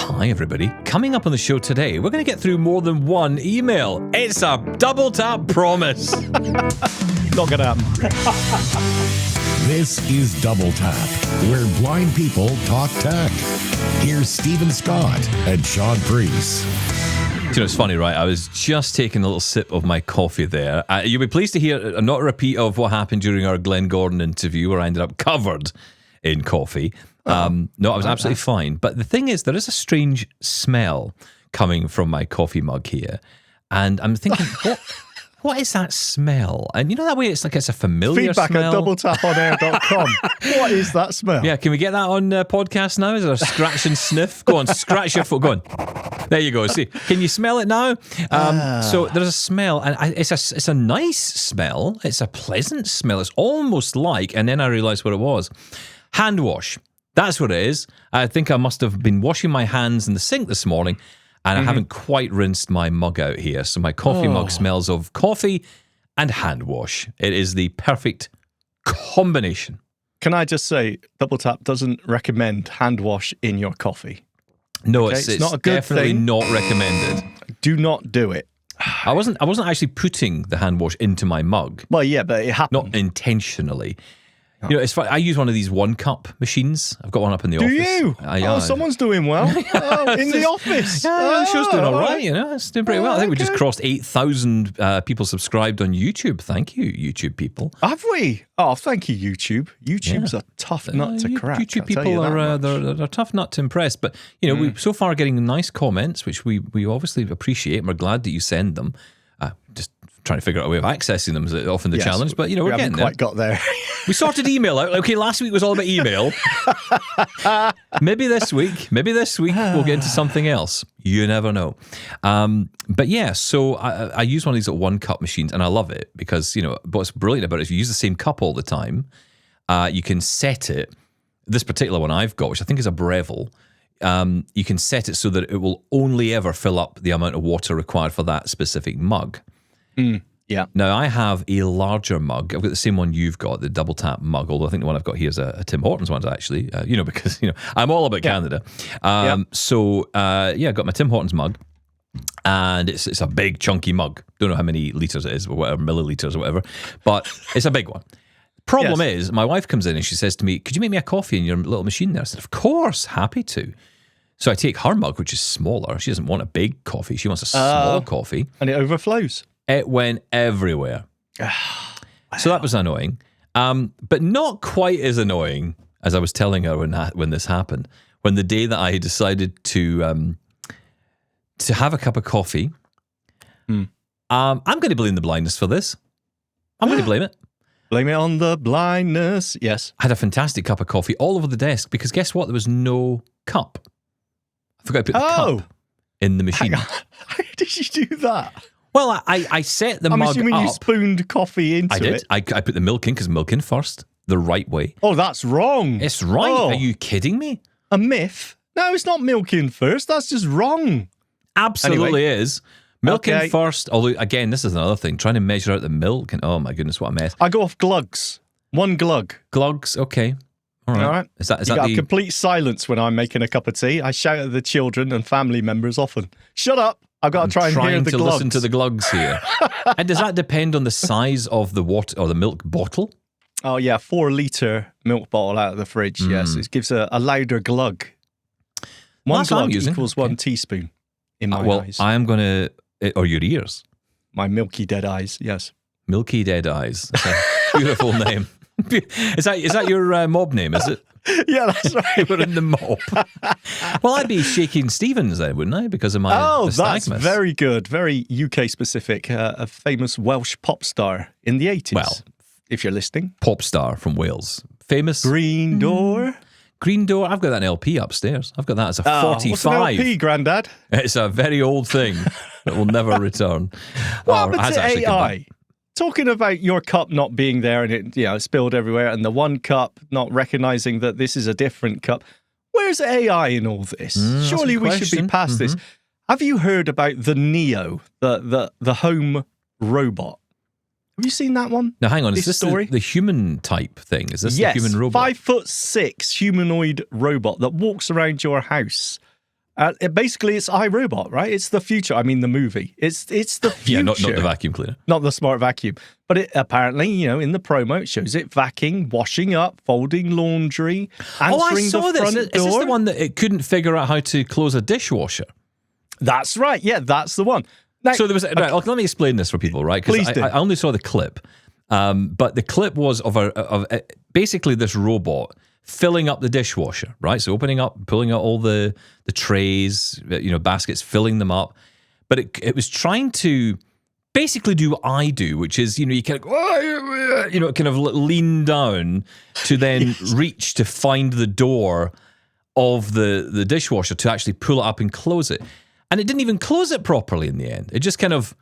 Hi, everybody. Coming up on the show today, we're going to get through more than one email. It's a double tap promise. Not going to happen. This is Double Tap, where blind people talk tech. Here's Stephen Scott and Shaun Preece. You know, it's funny, right? I was just taking a little sip of my coffee there. You'll be pleased to hear not a repeat of what happened during our Glenn Gordon interview where I ended up covered in coffee. No, I was absolutely fine. But the thing is, there is a strange smell coming from my coffee mug here. And I'm thinking, what is that smell? And you know that way it's like it's a familiar Feedback smell. at doubletaponair.com. What is that smell? Yeah, can we get that on podcast now? Is there a scratch and sniff? Go on, scratch your foot. Go on. There you go. See, can you smell it now? So there's a smell, and it's a nice smell. It's a pleasant smell. It's almost like, and then I realised what it was. Hand wash. That's what it is. I think I must have been washing my hands in the sink this morning, and I haven't quite rinsed my mug out here. So my coffee mug smells of coffee and hand wash. It is the perfect combination. Can I just say, Double Tap doesn't recommend hand wash in your coffee. No, Okay? it's not a good definitely thing. not recommended. Do not do it. I wasn't actually putting the hand wash into my mug, Well, yeah, but it happened. not intentionally. You know, it's fun. I use one of these 1-cup machines. I've got one up in the Do office. you? Yeah. Someone's doing well. In the office. Yeah, the show's doing all right, right. you know. It's doing pretty well. I think we just okay. crossed 8,000 people subscribed on YouTube. Thank you, YouTube people. Have we? Oh, thank you, YouTube. YouTube's a tough nut to crack. YouTube I'll tell people you that are much. they're tough nut to impress. But, you know, we so far getting nice comments, which we obviously appreciate, and we're glad that you send them. Just trying to figure out a way of accessing them is often the Yes, challenge. But, you know, we we're haven't getting there. quite got there. We sorted email out. Okay, last week was all about email. Maybe this week we'll get into something else. You never know. But yeah, so I use one of these little 1-cup machines, and I love it because, you know, what's brilliant about it is if you use the same cup all the time, you can set it. This particular one I've got, which I think is a Breville, you can set it so that it will only ever fill up the amount of water required for that specific mug. Yeah. Now, I have a larger mug. I've got the same one you've got, the double tap mug, although I think the one I've got here is a Tim Hortons one, actually, you know, because, you know, I'm all about Canada. So, I got my Tim Hortons mug, and it's a big, chunky mug. Don't know how many litres it is, or whatever, millilitres or whatever, but it's a big one. Problem is, my wife comes in and she says to me, could you make me a coffee in your little machine there? I said, of course, happy to. So I take her mug, which is smaller. She doesn't want a big coffee. She wants a small coffee. And it overflows. It went everywhere. So that was annoying. But not quite as annoying as I was telling her when this happened. When the day that I decided to have a cup of coffee, I'm going to blame the blindness for this. I'm going to blame it. Blame it on the blindness. Yes. I had a fantastic cup of coffee all over the desk because guess what? There was no cup. I forgot to put the cup in the machine. How did you do that? Well, I set the mug up. I'm assuming you spooned coffee into I did. it. I put the milk in because milk in first, the right way. Oh, that's wrong. It's right. Oh, Are you kidding me? a myth? No, it's not milk in first. That's just wrong. Absolutely is. Milk in Okay. first. Although, again, this is another thing. Trying to measure out the milk. And oh, my goodness, what a mess. I go off glugs. 1 glug. Glugs, okay. All right. All right. Is that You got the... complete silence when I'm making a cup of tea. I shout at the children and family members often. Shut up. I've got to try and hear trying the to glugs. listen to the glugs here. And does that depend on the size of the water or the milk bottle? Oh, yeah. 4-litre milk bottle out of the fridge. Yes. It gives a louder glug. One That's what I'm glug using. equals Okay. 1 teaspoon in my Well, eyes. I am going to... Or your ears. My milky dead eyes. Yes. Milky Dead Eyes. That's a beautiful name. Is that your mob name, is it? Yeah, that's right. We're in the mob. Well, I'd be Shaking Stevens then, wouldn't I? Because of my That's nystagmus. very good. Very UK specific. A famous Welsh pop star in the 80s. Well, if you're listening. pop star from Wales. Famous. Green Door. Green Door. I've got that in LP upstairs. I've got that as a Oh, 45. what's an LP, Grandad? It's a very old thing that will never return. What Or happened has to actually come back. AI? Talking about your cup not being there and it spilled everywhere and the 1 cup not recognizing that this is a different cup. Where's AI in all this? Surely we should be past this. Have you heard about the Neo, the home robot? Have you seen that one? Now, hang on. Is This this story? the human type thing? Is this the Yes, human robot? 5'6" humanoid robot that walks around your house Basically, it's iRobot, right? It's the future. I mean, the movie. It's the future. Yeah, not the vacuum cleaner. Not the smart vacuum. But it apparently, in the promo, it shows it vacuuming, washing up, folding laundry, answering the front door. Is this the one that it couldn't figure out how to close a dishwasher? That's right. Yeah, that's the one. Now, so there was. Right, let me explain this for people, right? Please Because do. I only saw the clip, but the clip was of basically this robot filling up the dishwasher, right? So opening up, pulling out all the trays, baskets, filling them up. But it was trying to basically do what I do, which is, you kind of, kind of lean down to then reach to find the door of the dishwasher to actually pull it up and close it. And it didn't even close it properly in the end. It just kind of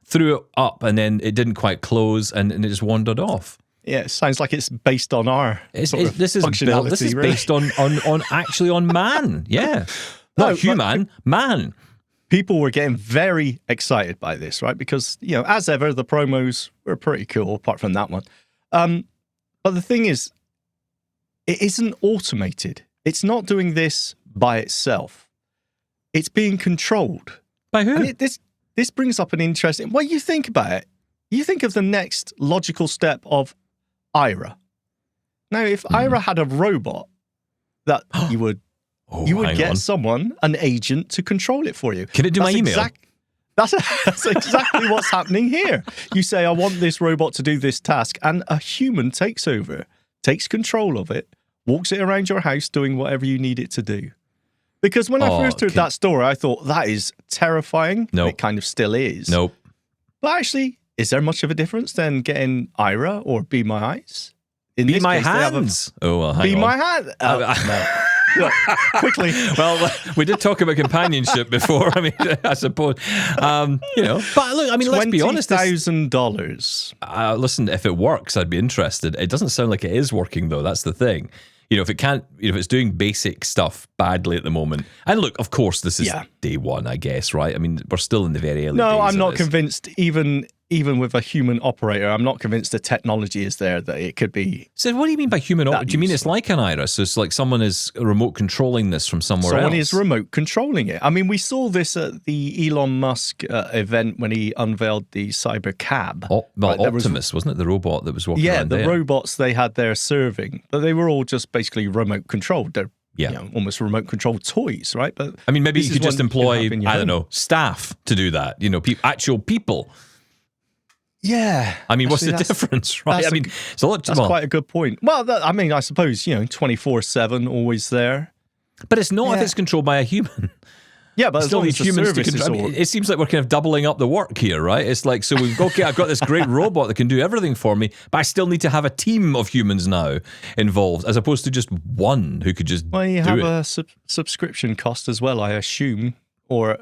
threw it up and then it didn't quite close and it just wandered off. Yeah, it sounds like it's based on our This is based on actually on man. Yeah. Not human, man. People were getting very excited by this, right? Because, as ever, the promos were pretty cool, apart from that one. But the thing is, it isn't automated. It's not doing this by itself. It's being controlled. By who? And this brings up an interesting... Well, you think about it. You think of the next logical step of Ira. Now, if Ira had a robot that you would get someone, an agent, to control it for you. Can it do my email? That's exactly what's happening here. You say, I want this robot to do this task, and a human takes over, takes control of it, walks it around your house doing whatever you need it to do. Because when I first heard that story, I thought, that is terrifying. Nope. It kind of still is. Nope. But actually, is there much of a difference than getting Ira or Be My Eyes? Be My Hands. Be My Hand. No. Look, quickly. Well, we did talk about companionship before. I mean, I suppose, But look, I mean, let's be honest. $20,000. Listen, if it works, I'd be interested. It doesn't sound like it is working, though. That's the thing. If it can't, if it's doing basic stuff badly at the moment. And look, of course, this is day one, I guess, right? I mean, we're still in the very early days. No, I'm not convinced. Even with a human operator, I'm not convinced the technology is there that it could be. So what do you mean by human operator? Do you mean it's like an Iris? So it's like someone is remote controlling this from somewhere else? Someone is remote controlling it. I mean, we saw this at the Elon Musk event when he unveiled the cyber cab. Optimus, wasn't it? The robot that was walking around there. Yeah, the robots they had there serving. But they were all just basically remote controlled. They're almost remote controlled toys, right? But I mean, maybe you could just employ, I don't know, staff to do that. Actual people. Yeah. I mean, what's the difference, right? I mean, it's a lot. That's quite a good point. Well, I suppose, 24/7, always there. But it's not if it's controlled by a human. Yeah, but still need humans to control. It seems like we're kind of doubling up the work here, right? It's like, so I've got this great robot that can do everything for me, but I still need to have a team of humans now involved, as opposed to just one who could just do it. Well, you have a subscription cost as well, I assume, or...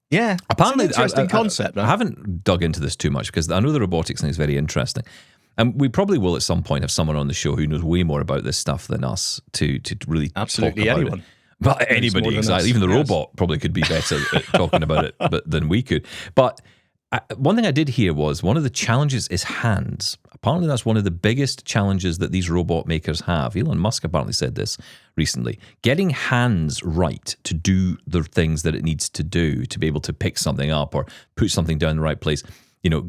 Yeah, apparently, it's an interesting concept. I haven't dug into this too much because I know the robotics thing is very interesting. And we probably will at some point have someone on the show who knows way more about this stuff than us to really absolutely talk about anyone. It. But anybody, exactly. Even the robot probably could be better at talking about it than we could. But one thing I did hear was one of the challenges is hands. Apparently, that's one of the biggest challenges that these robot makers have. Elon Musk apparently said this recently. Getting hands right to do the things that it needs to do to be able to pick something up or put something down in the right place,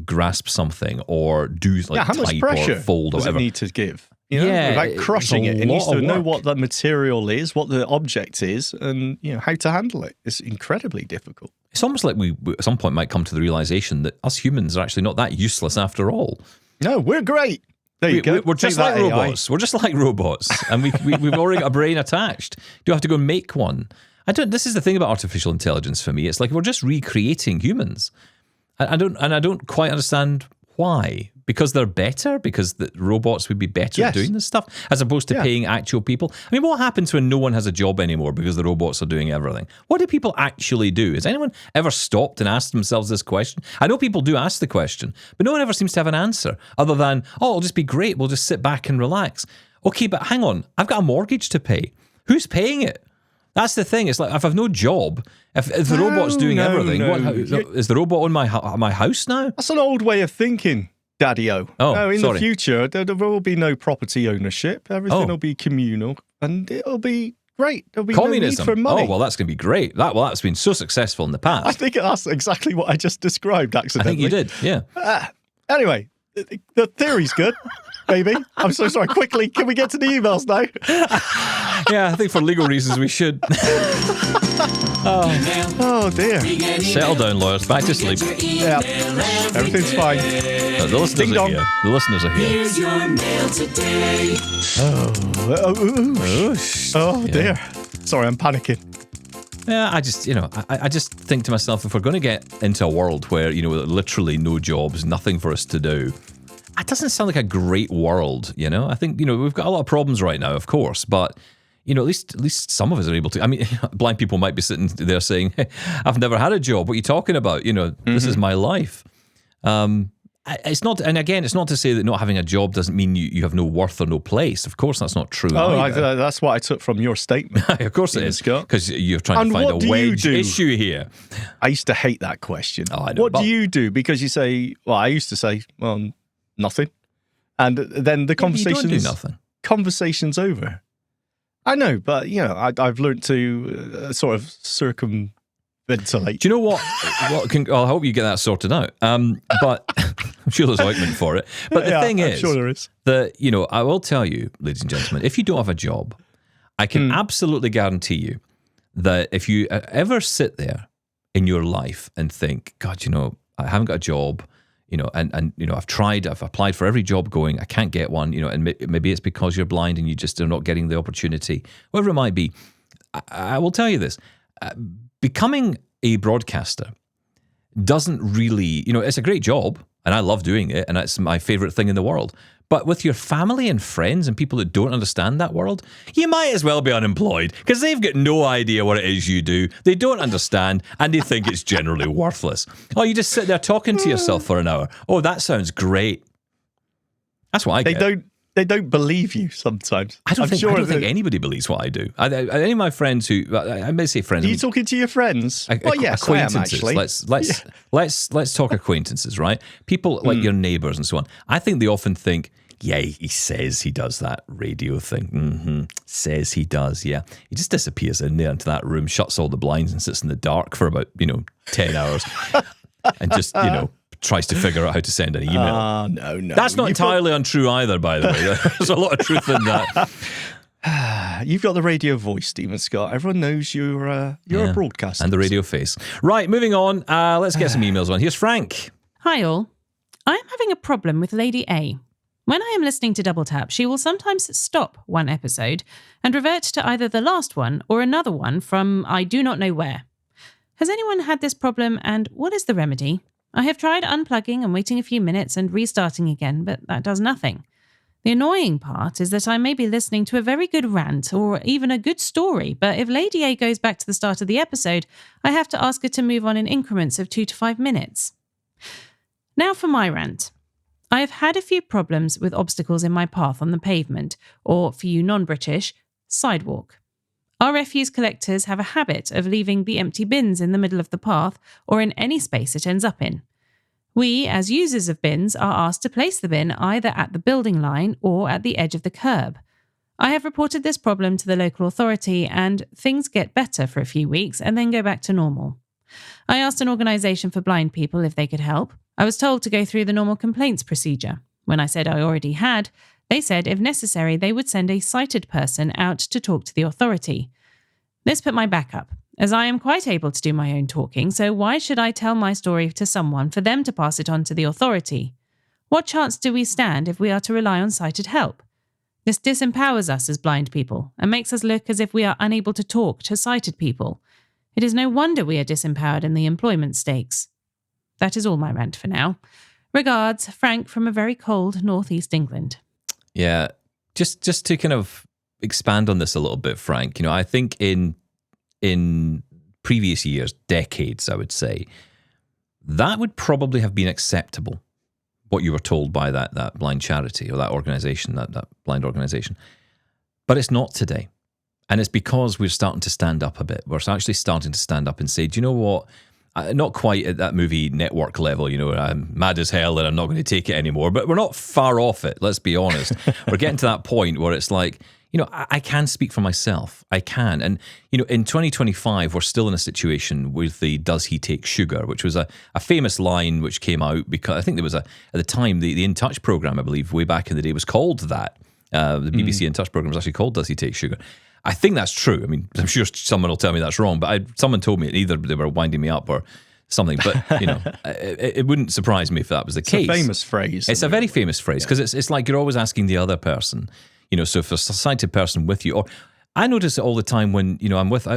grasp something or do how much type pressure or fold or does whatever. it need to give? Without crushing it. It needs to know what the material is, what the object is, and how to handle it. It's incredibly difficult. It's almost like we at some point might come to the realization that us humans are actually not that useless after all. No, we're great. There you go. We're just like robots. We're just like robots, and we've already got a brain attached. Do you have to go and make one? This is the thing about artificial intelligence for me. It's like we're just recreating humans. I don't quite understand why. Because they're better? Because the robots would be better at doing this stuff as opposed to paying actual people? I mean, what happens when no one has a job anymore because the robots are doing everything? What do people actually do? Has anyone ever stopped and asked themselves this question? I know people do ask the question, but no one ever seems to have an answer other than, it'll just be great. We'll just sit back and relax. Okay, but hang on. I've got a mortgage to pay. Who's paying it? That's the thing. It's like, if I've no job, if the robot's doing everything, is the robot on my house now? That's an old way of thinking. Daddy-o. The future, there will be no property ownership. Everything will be communal, and it'll be great. There'll be Communism. no need for money. Oh, well, that's going to be great. That's been so successful in the past. I think that's exactly what I just described, accidentally. I think you did, yeah. Anyway, the theory's good, baby. I'm so sorry. Quickly, can we get to the emails now? Yeah, I think for legal reasons we should. Oh, dear. Settle down, lawyers. Back to sleep. Yeah, everything's fine. The listeners are here. The listeners are here. Here's your mail today. Oh, dear. Sorry, I'm panicking. Yeah, I just think to myself, if we're going to get into a world where, literally no jobs, nothing for us to do, it doesn't sound like a great world, I think, we've got a lot of problems right now, of course, but, at least some of us are able to. I mean, blind people might be sitting there saying, hey, I've never had a job. What are you talking about? This is my life. It's not, and again, it's not to say that not having a job doesn't mean you have no worth or no place. Of course, that's not true. That's what I took from your statement. Of course it is, because you're trying to find a wedge issue here. I used to hate that question. Oh, I know, what do you do? Because you say, I used to say, nothing. And then the conversation's, you don't do nothing. Conversation's over. I know, but, I've learned to sort of circumventilate. Do you know what? I hope you get that sorted out. But I'm sure there's ointment for it. But the thing is, sure there is. That, I will tell you, ladies and gentlemen, if you don't have a job, I can absolutely guarantee you that if you ever sit there in your life and think, God, I haven't got a job, and I've applied for every job going, I can't get one, and maybe it's because you're blind and you just are not getting the opportunity, whatever it might be. I will tell you this. Becoming a broadcaster doesn't really, it's a great job and I love doing it and it's my favorite thing in the world. But with your family and friends and people that don't understand that world, you might as well be unemployed because they've got no idea what it is you do. They don't understand and they think it's generally worthless. Oh, you just sit there talking to yourself for an hour. Oh, that sounds great. That's what I get. They don't believe you sometimes. I don't think anybody believes what I do. Any of my friends who, I may say friends. Are you talking to your friends? Yes, acquaintances. I am, actually. Let's talk acquaintances, right? People like your neighbours and so on. I think they often think, yeah, he says he does that radio thing. Says he does, yeah. He just disappears in there into that room, shuts all the blinds and sits in the dark for about, 10 hours and just, tries to figure out how to send an email. No. That's not entirely untrue either, by the way. There's a lot of truth in that. You've got the radio voice, Stephen Scott. Everyone knows you're a broadcaster. And the radio face. Right, moving on. Let's get some emails on. Here's Frank. Hi all. I am having a problem with Lady A. When I am listening to Double Tap, she will sometimes stop one episode and revert to either the last one or another one from I do not know where. Has anyone had this problem and what is the remedy? I have tried unplugging and waiting a few minutes and restarting again, but that does nothing. The annoying part is that I may be listening to a very good rant or even a good story, but if Lady A goes back to the start of the episode, I have to ask her to move on in increments of 2 to 5 minutes. Now for my rant. I have had a few problems with obstacles in my path on the pavement, or for you non-British, sidewalk. Our refuse collectors have a habit of leaving the empty bins in the middle of the path or in any space it ends up in. We, as users of bins, are asked to place the bin either at the building line or at the edge of the curb. I have reported this problem to the local authority and things get better for a few weeks and then go back to normal. I asked an organisation for blind people if they could help. I was told to go through the normal complaints procedure. When I said I already had, they said if necessary they would send a sighted person out to talk to the authority. This put my back up, as I am quite able to do my own talking, so why should I tell my story to someone for them to pass it on to the authority? What chance do we stand if we are to rely on sighted help? This disempowers us as blind people and makes us look as if we are unable to talk to sighted people. It is no wonder we are disempowered in the employment stakes. That is all my rant for now. Regards, Frank from a very cold northeast England. Yeah, just to kind of expand on this a little bit, Frank. I think in previous years, decades, I would say, that would probably have been acceptable, what you were told by that blind charity or that organisation, that blind organisation. But it's not today. And it's because we're starting to stand up a bit. We're actually starting to stand up and say, do you know what? Not quite at that movie Network level, I'm mad as hell and I'm not going to take it anymore. But we're not far off it, let's be honest. We're getting to that point where it's like, I can speak for myself. I can. And, in 2025, we're still in a situation with the "Does he take sugar?" which was a famous line which came out because I think there was at the time, the In Touch program, I believe, way back in the day was called that. The BBC In Touch program was actually called "Does he take sugar?" I think that's true. I mean, I'm sure someone will tell me that's wrong, but someone told me either they were winding me up or something. But, it wouldn't surprise me if that was the case. It's a famous phrase. It's a very famous phrase because it's like you're always asking the other person. So if there's a sighted person with you, or I notice it all the time when I'm with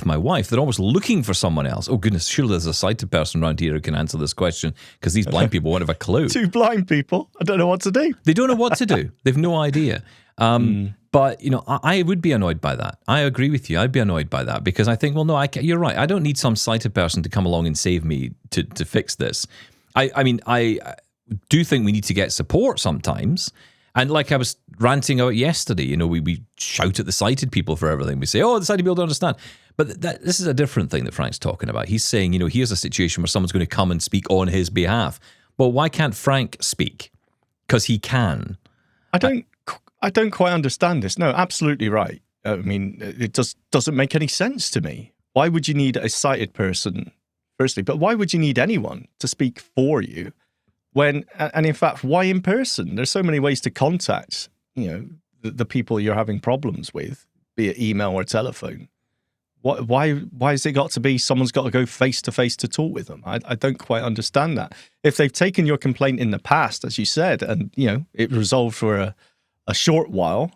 my wife, they're always looking for someone else. Oh goodness, surely there's a sighted person around here who can answer this question because these blind people won't have a clue. Two blind people, I don't know what to do. They don't know what to do. They've no idea. But I would be annoyed by that. I agree with you. I'd be annoyed by that because I think, well, no, you're right. I don't need some sighted person to come along and save me to fix this. I mean, I do think we need to get support sometimes. And like I was ranting out yesterday, we shout at the sighted people for everything. We say, oh, the sighted people don't understand. But this is a different thing that Frank's talking about. He's saying, here's a situation where someone's going to come and speak on his behalf. Well, why can't Frank speak? Because he can. I don't quite understand this. No, absolutely right. I mean, it just doesn't make any sense to me. Why would you need a sighted person, firstly? But why would you need anyone to speak for you? And in fact, why in person? There's so many ways to contact, the people you're having problems with, be it email or telephone. Why has it got to be someone's got to go face to face to talk with them? I don't quite understand that. If they've taken your complaint in the past, as you said, and it resolved for a short while,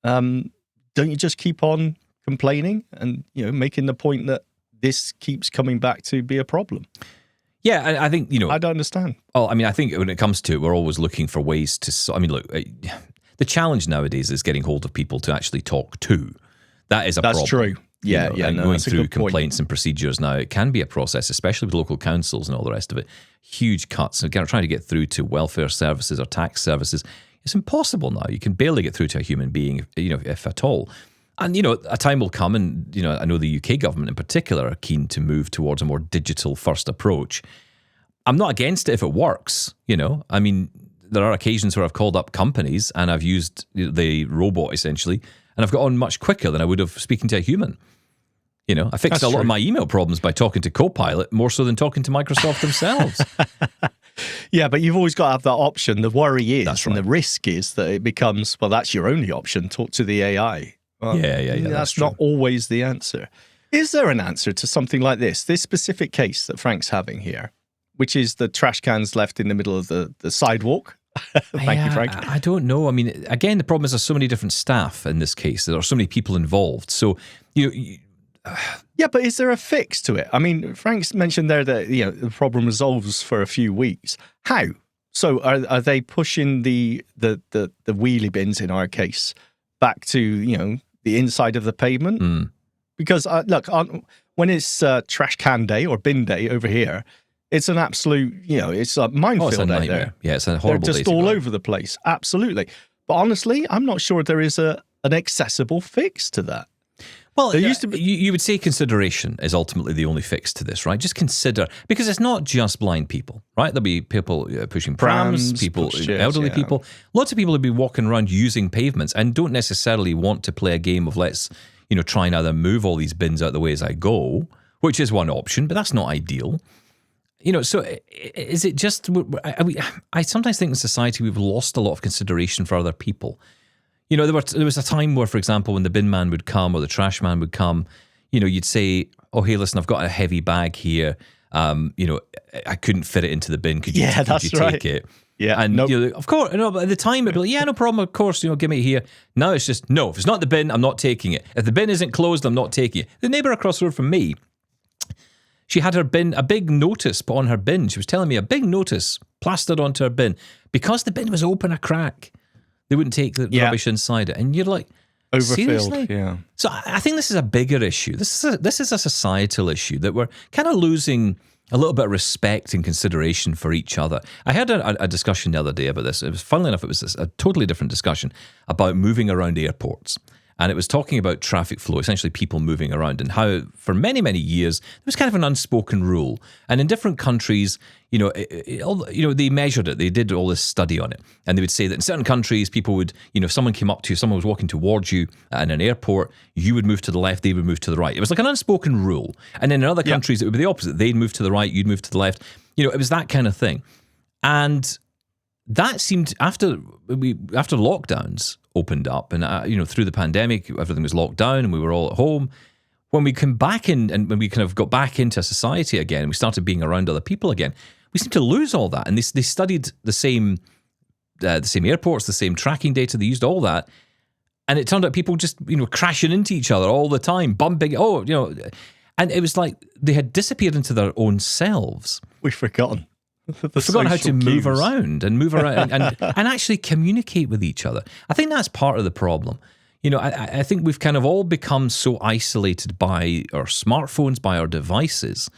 don't you just keep on complaining and making the point that this keeps coming back to be a problem? Yeah, I think, I don't understand. Oh, I mean, I think when it comes to it, we're always looking for ways to... I mean, look, the challenge nowadays is getting hold of people to actually talk to. That is a problem. That's true. Yeah, and going through complaints and procedures now, it can be a process, especially with local councils and all the rest of it. Huge cuts. Again, trying to get through to welfare services or tax services, it's impossible now. You can barely get through to a human being, if at all. And, a time will come, and, I know the UK government in particular are keen to move towards a more digital-first approach. I'm not against it if it works, I mean, there are occasions where I've called up companies and I've used the robot, essentially, and I've got on much quicker than I would have speaking to a human. I fixed a lot of my email problems by talking to Copilot more so than talking to Microsoft themselves. Yeah, but you've always got to have that option. The worry is, that's right. And the risk is that it becomes, well, that's your only option, talk to the AI. Well, yeah. That's not always the answer. Is there an answer to something like this specific case that Frank's having here, which is the trash cans left in the middle of the sidewalk? Thank you, Frank. I don't know. I mean, again, the problem is there's so many different staff in this case. There are so many people involved. So, yeah, but is there a fix to it? I mean, Frank's mentioned there that, the problem resolves for a few weeks. How? So are they pushing the wheelie bins, in our case, back to, the inside of the pavement? Mm. Because, look, when it's trash can day or bin day over here, it's an absolute, it's a minefield out there. Yeah, it's a horrible day. They're just all over the place. Absolutely. But honestly, I'm not sure there is an accessible fix to that. Well, there used to be, you would say consideration is ultimately the only fix to this, right? Just consider, because it's not just blind people, right? There'll be people pushing prams, people, elderly people. Lots of people will be walking around using pavements and don't necessarily want to play a game of let's, try and either move all these bins out the way as I go, which is one option, but that's not ideal. So is it just, I sometimes think in society we've lost a lot of consideration for other people. There was a time where, for example, when the bin man would come or the trash man would come, you'd say, oh, hey, listen, I've got a heavy bag here. I couldn't fit it into the bin. Could you take it? Yeah. And, of course, but at the time, it'd be like, yeah, no problem, of course, give me it here. Now it's just, no, if it's not the bin, I'm not taking it. If the bin isn't closed, I'm not taking it. The neighbour across the road from me, she had her bin, a big notice put on her bin. She was telling me a big notice plastered onto her bin because the bin was open a crack. They wouldn't take the rubbish inside it. And you're like, overfilled, seriously? Yeah. So I think this is a bigger issue. This is a societal issue that we're kind of losing a little bit of respect and consideration for each other. I had a discussion the other day about this. It was, funnily enough, it was a totally different discussion about moving around airports. And it was talking about traffic flow, essentially people moving around, and how for many, many years, there was kind of an unspoken rule. And in different countries, they measured it. They did all this study on it. And they would say that in certain countries, people would, if someone came up to you, someone was walking towards you in an airport, you would move to the left, they would move to the right. It was like an unspoken rule. And then in other countries, it would be the opposite. They'd move to the right, you'd move to the left. It was that kind of thing. And that seemed, after lockdowns opened up and, through the pandemic, everything was locked down and we were all at home. When we came back in and when we kind of got back into society again, and we started being around other people again, we seemed to lose all that. And they studied the same airports, the same tracking data, they used all that. And it turned out people just, crashing into each other all the time, bumping, and it was like they had disappeared into their own selves. We've forgotten. We've forgotten how to move around and actually communicate with each other. I think that's part of the problem. I think we've kind of all become so isolated by our smartphones, by our devices,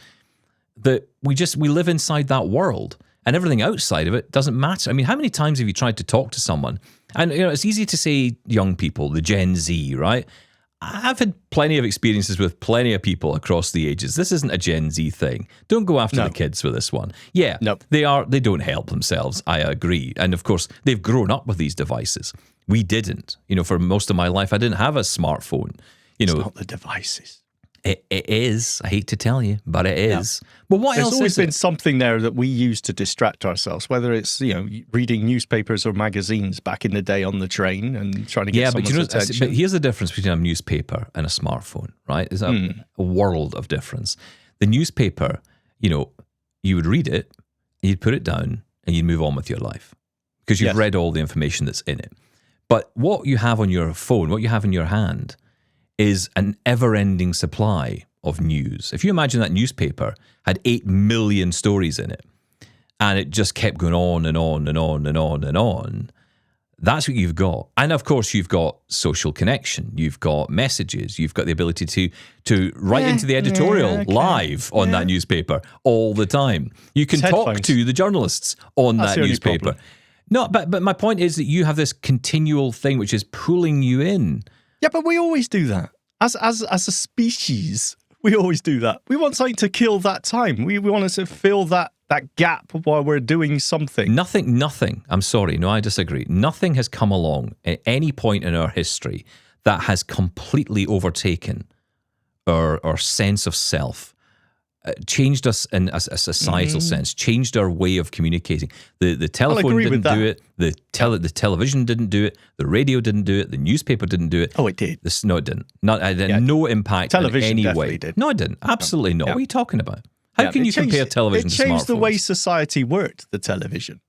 that we live inside that world, and everything outside of it doesn't matter. I mean, how many times have you tried to talk to someone? And it's easy to say young people, the Gen Z, right? I've had plenty of experiences with plenty of people across the ages. This isn't a Gen Z thing. Don't go after the kids with this one. Yeah, nope. They don't help themselves. I agree. And of course, they've grown up with these devices. We didn't. For most of my life, I didn't have a smartphone. It's not the devices. It is. I hate to tell you, but it is. Yeah. Well, what else is it? There's always been something there that we use to distract ourselves, whether it's, reading newspapers or magazines back in the day on the train and trying to get someone's attention. But here's the difference between a newspaper and a smartphone, right? There's a world of difference. The newspaper, you would read it, you'd put it down, and you'd move on with your life because you've read all the information that's in it. But what you have on your phone, what you have in your hand, is an ever-ending supply of news. If you imagine that newspaper had 8 million stories in it, and it just kept going on and on and on and on and on, that's what you've got. And of course, you've got social connection, you've got messages, you've got the ability to write into the editorial live on that newspaper all the time. You can talk to the journalists on that newspaper. No, but my point is that you have this continual thing which is pulling you in. Yeah, but we always do that. As a species, we always do that. We want something to kill that time. We want to fill that gap while we're doing something. Nothing. I'm sorry. No, I disagree. Nothing has come along at any point in our history that has completely overtaken our sense of self, changed us in a societal sense, changed our way of communicating. The telephone didn't do it. The television didn't do it. The radio didn't do it. The newspaper didn't do it. Oh, it did. No, it didn't. No impact television in any way. Did. No, it didn't. Absolutely not. What are you talking about? How can you compare television to smartphones? It changed the way society worked, the television.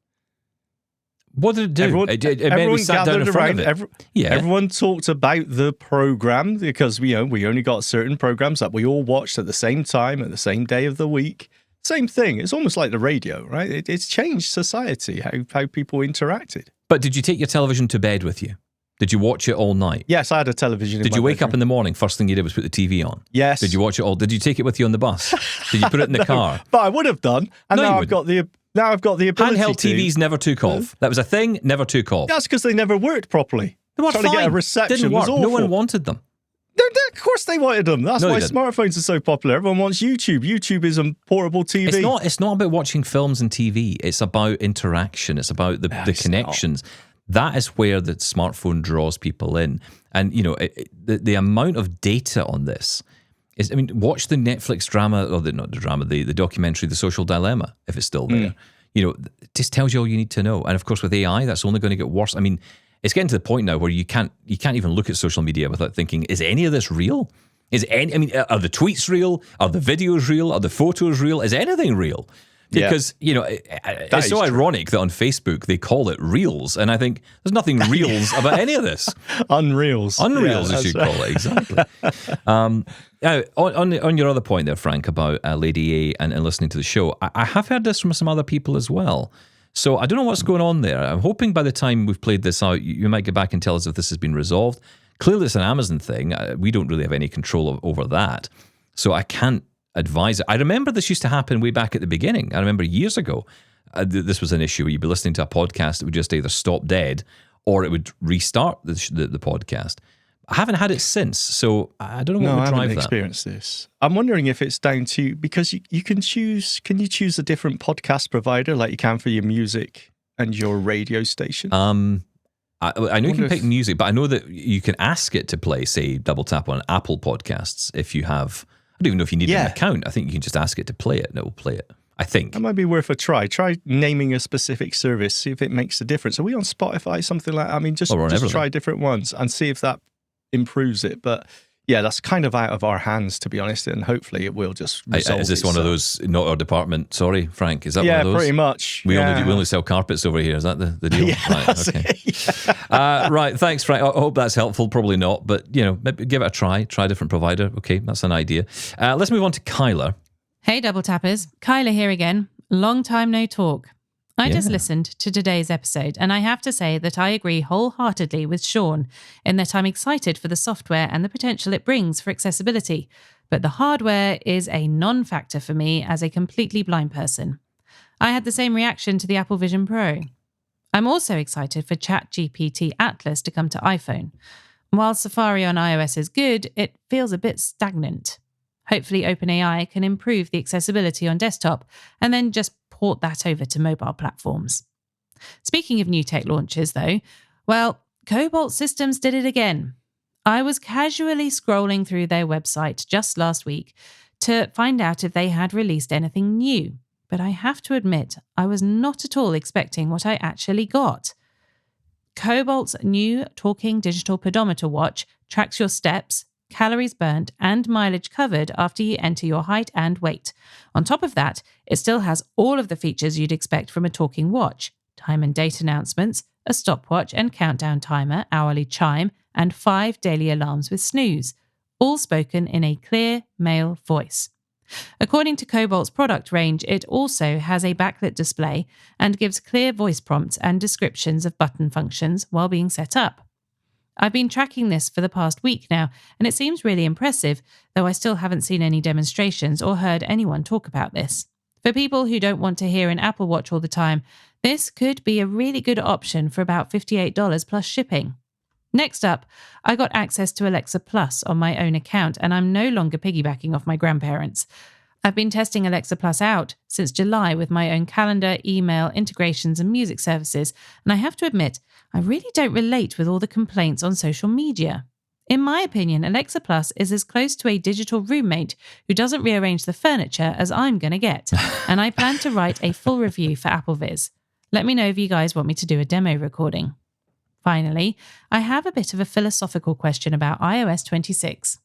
What did it do? Everyone sat down in front of it. Everyone talked about the program because we only got certain programs that we all watched at the same time, at the same day of the week. Same thing. It's almost like the radio, right? It's changed society, how people interacted. But did you take your television to bed with you? Did you watch it all night? Yes, I had a television. Did you wake up in the morning? First thing you did was put the TV on. Yes. Did you watch it all? Did you take it with you on the bus? Did you put it in the car? But I would have done. And now I've got the ability. Handheld TVs never took off. That was a thing. Never took off. That's because they never worked properly. They were trying to get a reception didn't work. was awful. No one wanted them. Of course they wanted them. That's why smartphones are so popular. Everyone wants YouTube. YouTube is a portable TV. It's not about watching films and TV. It's about interaction. It's about the connections. That is where the smartphone draws people in. And, the amount of data on this is, watch the Netflix drama, or the documentary, The Social Dilemma, if it's still there. It just tells you all you need to know. And of course, with AI, that's only going to get worse. It's getting to the point now where you can't even look at social media without thinking, is any of this real? Are the tweets real? Are the videos real? Are the photos real? Is anything real? Because, it's so ironic that on Facebook they call it Reels. And I think there's nothing Reels about any of this. Unreals. As you call it, exactly. Now, on your other point there, Frank, about Lady A and listening to the show, I have heard this from some other people as well. So I don't know what's going on there. I'm hoping by the time we've played this out, you might get back and tell us if this has been resolved. Clearly, it's an Amazon thing. We don't really have any control over that. So I can't advise it. I remember this used to happen way back at the beginning. I remember years ago, this was an issue where you'd be listening to a podcast that would just either stop dead or it would restart the podcast. I haven't had it since, so I don't know what No, would I drive haven't that. experienced this. I'm wondering if it's down to, because you can choose, can you choose a different podcast provider like you can for your music and your radio station? I know you can pick if- music, but I know that you can ask it to play, say, Double Tap on Apple Podcasts if you have, I don't even know if you need an account. I think you can just ask it to play it and it will play it. I think. That might be worth a try. Try naming a specific service, see if it makes a difference. Are we on Spotify, something like that? I mean, just try different ones and see if that improves it. But yeah, that's kind of out of our hands, to be honest, and hopefully it will just resolve Is this one of those, not our department? Sorry, Frank, is that one of those? Yeah, pretty much. We only sell carpets over here. Is that the deal? Yeah, right, okay. Right, thanks, Frank. I hope that's helpful. Probably not, but maybe give it a try. Try a different provider. Okay, that's an idea. Let's move on to Kyler. Hey, Double Tappers. Kyla here again. Long time no talk. I just listened to today's episode, and I have to say that I agree wholeheartedly with Shaun in that I'm excited for the software and the potential it brings for accessibility, but the hardware is a non-factor for me as a completely blind person. I had the same reaction to the Apple Vision Pro. I'm also excited for ChatGPT Atlas to come to iPhone. While Safari on iOS is good, it feels a bit stagnant. Hopefully OpenAI can improve the accessibility on desktop and then just port that over to mobile platforms. Speaking of new tech launches though, well, Cobalt Systems did it again. I was casually scrolling through their website just last week to find out if they had released anything new, but I have to admit I was not at all expecting what I actually got. Cobalt's new talking digital pedometer watch tracks your steps, calories burnt, and mileage covered after you enter your height and weight. On top of that, it still has all of the features you'd expect from a talking watch: time and date announcements, a stopwatch and countdown timer, hourly chime, and 5 daily alarms with snooze, all spoken in a clear male voice. According to Cobalt's product range, it also has a backlit display and gives clear voice prompts and descriptions of button functions while being set up. I've been tracking this for the past week now, and it seems really impressive, though I still haven't seen any demonstrations or heard anyone talk about this. For people who don't want to hear an Apple Watch all the time, this could be a really good option for about $58 plus shipping. Next up, I got access to Alexa Plus on my own account, and I'm no longer piggybacking off my grandparents. I've been testing Alexa Plus out since July with my own calendar, email, integrations, and music services, and I have to admit, I really don't relate with all the complaints on social media. In my opinion, Alexa Plus is as close to a digital roommate who doesn't rearrange the furniture as I'm going to get, and I plan to write a full review for AppleViz. Let me know if you guys want me to do a demo recording. Finally, I have a bit of a philosophical question about iOS 26.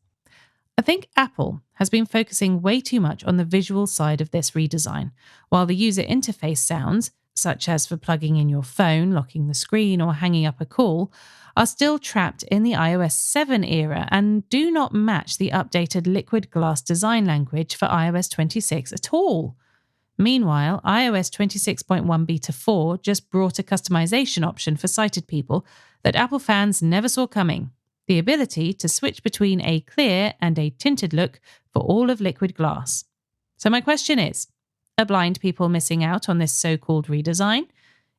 I think Apple has been focusing way too much on the visual side of this redesign, while the user interface sounds, such as for plugging in your phone, locking the screen, or hanging up a call, are still trapped in the iOS 7 era and do not match the updated liquid glass design language for iOS 26 at all. Meanwhile, iOS 26.1 Beta 4 just brought a customization option for sighted people that Apple fans never saw coming: the ability to switch between a clear and a tinted look for all of liquid glass. So my question is, are blind people missing out on this so-called redesign?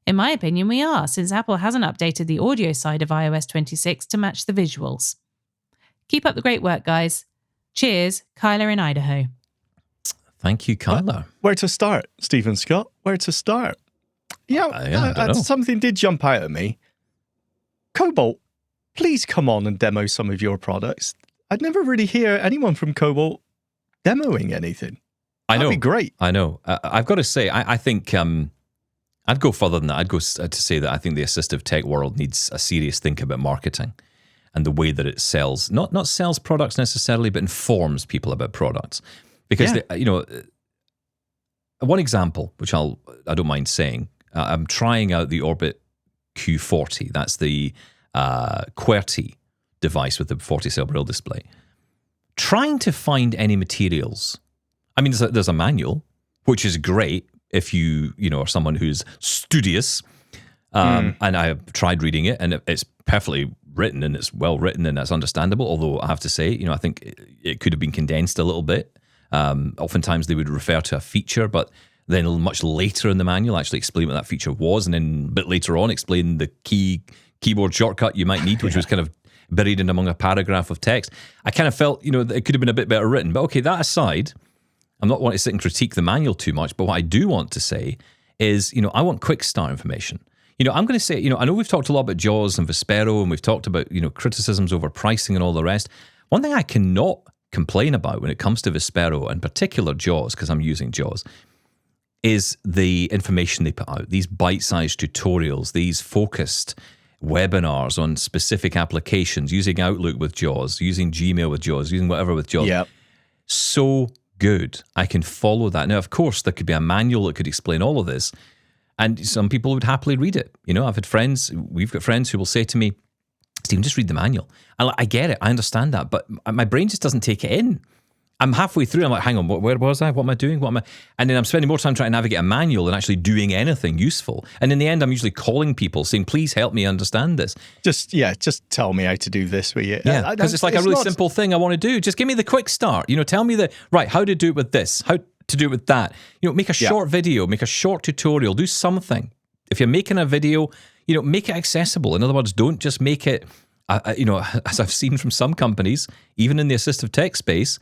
In my opinion, we are, since Apple hasn't updated the audio side of iOS 26 to match the visuals. Keep up the great work, guys. Cheers, Kyler in Idaho. Thank you, Kyler. Where to start, Stephen Scott? Where to start? I don't know. Something did jump out at me. Cobalt, please come on and demo some of your products. I'd never really hear anyone from Cobalt demoing anything. That'd be great. I know. I've got to say, I think I'd go further than that. I'd go to say that I think the assistive tech world needs a serious think about marketing and the way that it sells. Not sells products necessarily, but informs people about products. Because, one example, which I don't mind saying, I'm trying out the Orbit Q40. That's the QWERTY device with the 40-cell braille display. Trying to find any materials. I mean, there's a manual, which is great if you are someone who's studious. And I have tried reading it, and it's perfectly written, and it's well written, and it's understandable. Although I have to say, I think it could have been condensed a little bit. Oftentimes they would refer to a feature, but then much later in the manual actually explain what that feature was, and then a bit later on explain the keyboard shortcut you might need, which was kind of buried in among a paragraph of text. I kind of felt, that it could have been a bit better written. But okay, that aside, I'm not wanting to sit and critique the manual too much, but what I do want to say is, I want quick start information. I'm going to say, I know we've talked a lot about Jaws and Vespero, and we've talked about, criticisms over pricing and all the rest. One thing I cannot complain about when it comes to Vespero, in particular Jaws, because I'm using Jaws, is the information they put out. These bite-sized tutorials, these focused webinars on specific applications, using Outlook with Jaws, using Gmail with Jaws, using whatever with Jaws. Yep. So good. I can follow that. Now, of course, there could be a manual that could explain all of this, and some people would happily read it. I've had friends, we've got friends who will say to me, Stephen, just read the manual. I get it, I understand that, but my brain just doesn't take it in. I'm halfway through, I'm like, hang on, where was I? What am I doing? And then I'm spending more time trying to navigate a manual than actually doing anything useful. And in the end, I'm usually calling people saying, please help me understand this. Just tell me how to do this. Yeah, because it's like a really simple thing I want to do. Just give me the quick start. Tell me how to do it with this, how to do it with that. Make a short video, make a short tutorial, do something. If you're making a video, make it accessible. In other words, don't just make it, as I've seen from some companies, even in the assistive tech space,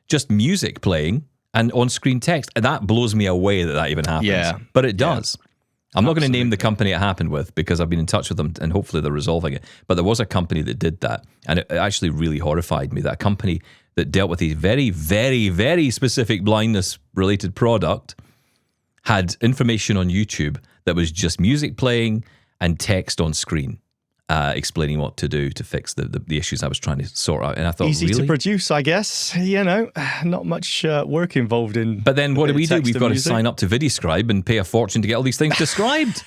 just music playing and on-screen text. That blows me away that even happens. Yeah. But it does. Yeah. I'm not going to name the company it happened with because I've been in touch with them and hopefully they're resolving it. But there was a company that did that. And it actually really horrified me. That company that dealt with a very, very, very specific blindness-related product had information on YouTube that was just music playing and text on screen. Explaining what to do to fix the issues I was trying to sort out. And I thought, easy really? to produce, I guess. Not much work involved in. But then what do? We've got to sign up to VideoScribe and pay a fortune to get all these things described.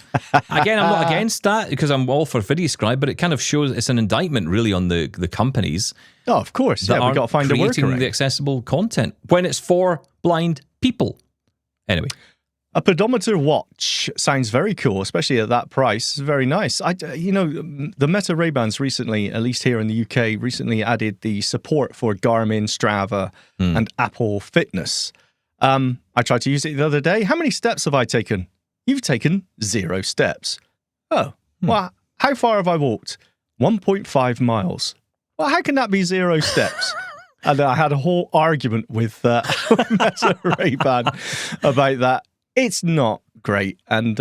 Again, I'm not against that because I'm all for VideoScribe, but it kind of shows it's an indictment really on the companies. Oh, of course. Yeah, we've got to find a workaround. Creating the accessible content when it's for blind people. Anyway. A pedometer watch sounds very cool, especially at that price. Very nice. The Meta Ray-Bans recently, at least here in the UK, recently added the support for Garmin, Strava, and Apple Fitness. I tried to use it the other day. How many steps have I taken? You've taken 0 steps. Oh, well, how far have I walked? 1.5 miles. Well, how can that be 0 steps? And I had a whole argument with Meta Ray-Ban about that. It's not great, and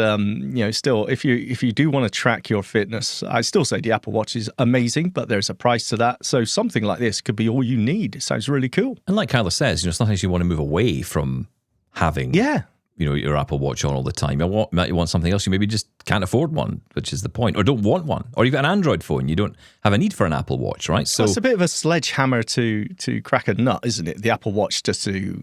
still, if you do want to track your fitness, I still say the Apple Watch is amazing, but there's a price to that. So something like this could be all you need. It sounds really cool. And like Kyla says, sometimes you want to move away from having your Apple Watch on all the time. You want something else. You maybe just can't afford one, which is the point, or don't want one, or you've got an Android phone. You don't have a need for an Apple Watch, right? So it's a bit of a sledgehammer to crack a nut, isn't it? The Apple Watch just to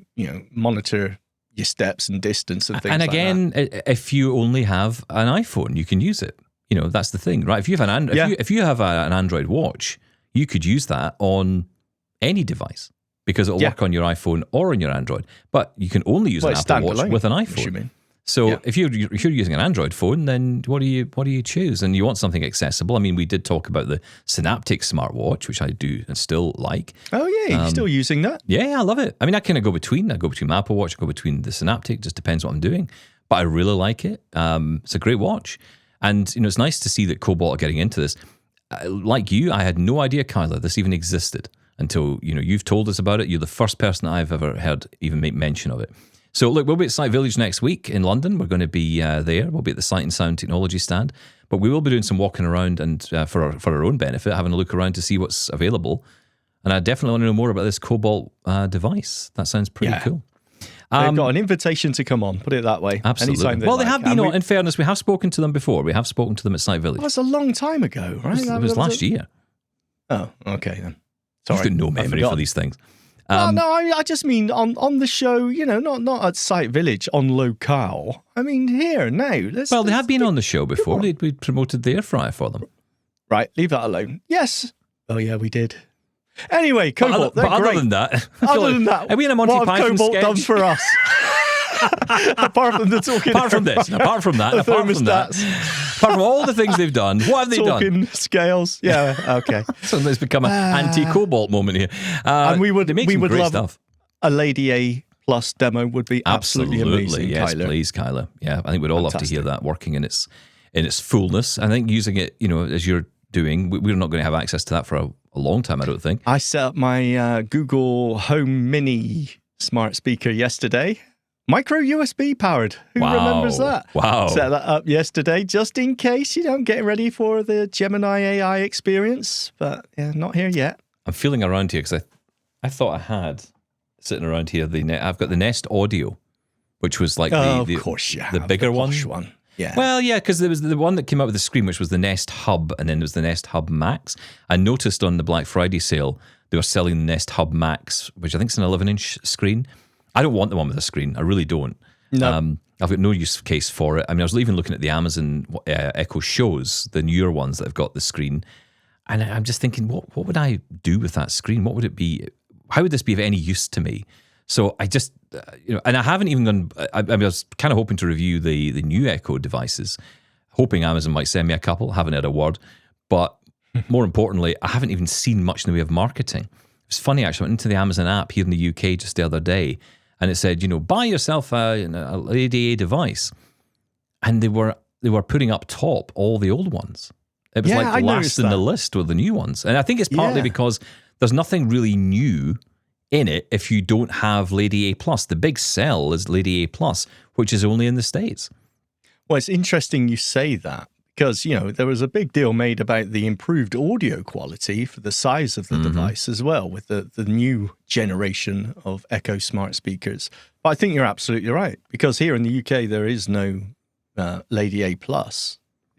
monitor your steps and distance and things like that. And again, if you only have an iPhone, you can use it. That's the thing, right? If you have if you have an Android watch, you could use that on any device because it'll work on your iPhone or on your Android. But you can only use an Apple Watch with an iPhone. So if you're using an Android phone, then what do you choose? And you want something accessible. I mean, we did talk about the Synaptic smartwatch, which I do and still like. Oh yeah, you're still using that? Yeah, I love it. I mean, I kind of go between. I go between my Apple Watch, I go between the Synaptic. Just depends what I'm doing. But I really like it. It's a great watch, and it's nice to see that Cobalt are getting into this. Like you, I had no idea, Kyla, this even existed until you've told us about it. You're the first person I've ever heard even make mention of it. So look, we'll be at Sight Village next week in London. We're going to be there. We'll be at the Sight and Sound Technology stand. But we will be doing some walking around and for our own benefit, having a look around to see what's available. And I definitely want to know more about this Cobalt device. That sounds pretty cool. They've got an invitation to come on, put it that way. Absolutely. Well, they have been on, in fairness, we have spoken to them before. We have spoken to them at Sight Village. That was a long time ago, right? It was last year. Oh, okay then. Sorry. You've got no memory for these things. I just mean on the show, not at Sight Village, on locale. I mean, here, now. They have been on the show before. We promoted the air fryer for them. Right, leave that alone. Yes. Oh, yeah, we did. Anyway, Cobalt, they're great. Other than that, are we in a Monty Python sketch? What have Cobalt done for us? Apart from the talking. Apart from this, apart from all the things they've done, what have they done? Talking scales. Yeah, okay. So there's become an anti-Cobalt moment here. And we would love stuff. A Lady A Plus demo would be absolutely amazing. Yes, Kyla. Please, Kyla. Yeah, I think we'd all love to hear that working in its fullness. I think using it, as you're doing. We're not going to have access to that for a long time, I don't think. I set up my Google Home Mini smart speaker yesterday. Micro USB powered. Who remembers that? Wow. Set that up yesterday just in case, getting ready for the Gemini AI experience. But yeah, not here yet. I'm feeling around here because I thought I had sitting around here. I've got the Nest Audio, which was like the bigger one. Yeah. Well, yeah, because there was the one that came out with the screen, which was the Nest Hub, and then there was the Nest Hub Max. I noticed on the Black Friday sale they were selling the Nest Hub Max, which I think is an 11-inch screen. I don't want the one with a screen. I really don't. No. I've got no use case for it. I mean, I was even looking at the Amazon Echo Shows, the newer ones that have got the screen, and I'm just thinking, what would I do with that screen? What would it be? How would this be of any use to me? So I just, and I haven't even gone, I was kind of hoping to review the new Echo devices, hoping Amazon might send me a couple, haven't had a word. But more importantly, I haven't even seen much in the way of marketing. It's funny, actually, I went into the Amazon app here in the UK just the other day, and it said, buy yourself a ADA device. And they were putting up top all the old ones. It was like last in the list with the new ones. And I think it's partly because there's nothing really new in it if you don't have Lady A+. The big sell is Lady A+, which is only in the States. Well, it's interesting you say that because, there was a big deal made about the improved audio quality for the size of the device as well with the new generation of Echo smart speakers. But I think you're absolutely right because here in the UK, there is no Lady A+.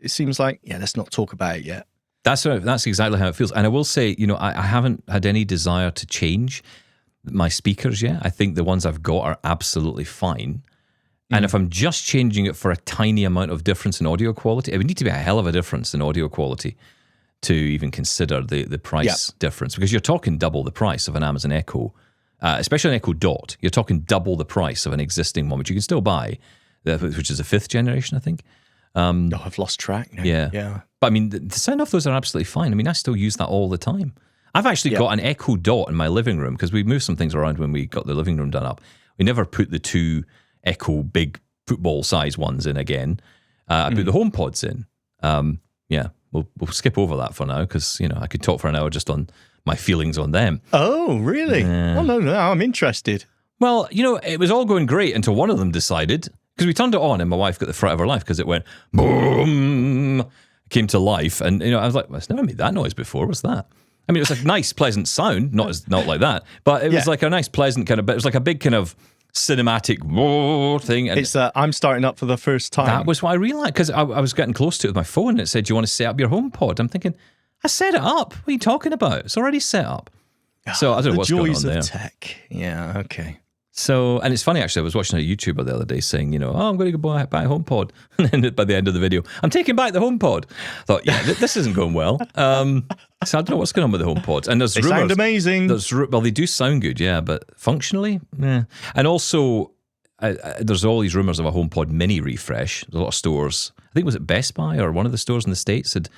It seems like, let's not talk about it yet. That's exactly how it feels. And I will say, I haven't had any desire to change my speakers yet. I think the ones I've got are absolutely fine. And if I'm just changing it for a tiny amount of difference in audio quality, it would need to be a hell of a difference in audio quality to even consider the price difference, because you're talking double the price of an Amazon Echo, especially an Echo Dot. You're talking double the price of an existing one, which you can still buy, which is a 5th generation, I think. I've lost track now. Yeah. But I mean, the sound off those are absolutely fine. I mean, I still use that all the time. I've actually got an Echo Dot in my living room because we moved some things around when we got the living room done up. We never put the 2 Echo big football size ones in again. I put the HomePods in. We'll skip over that for now because, I could talk for an hour just on my feelings on them. Oh, really? Well, no, I'm interested. Well, it was all going great until one of them decided, because we turned it on and my wife got the fright of her life because it went boom, came to life. And, I was like, well, it's never made that noise before. What's that? I mean, it was a nice, pleasant sound, not like that, but it was like a nice, pleasant kind of, but it was like a big kind of cinematic thing. And it's I'm starting up for the first time. That was what I realized, because I was getting close to it with my phone and it said, do you want to set up your HomePod? I'm thinking, I set it up. What are you talking about? It's already set up. So I don't know what's going on there. The joys of tech. Yeah, okay. So, and it's funny, actually, I was watching a YouTuber the other day saying, I'm going to go buy a HomePod. And then by the end of the video, I'm taking back the HomePod. I thought, this isn't going well. So I don't know what's going on with the HomePods. And they sound amazing. Well, they do sound good, but functionally, And also, there's all these rumors of a HomePod mini refresh. There's a lot of stores. I think was it Best Buy or one of the stores in the States had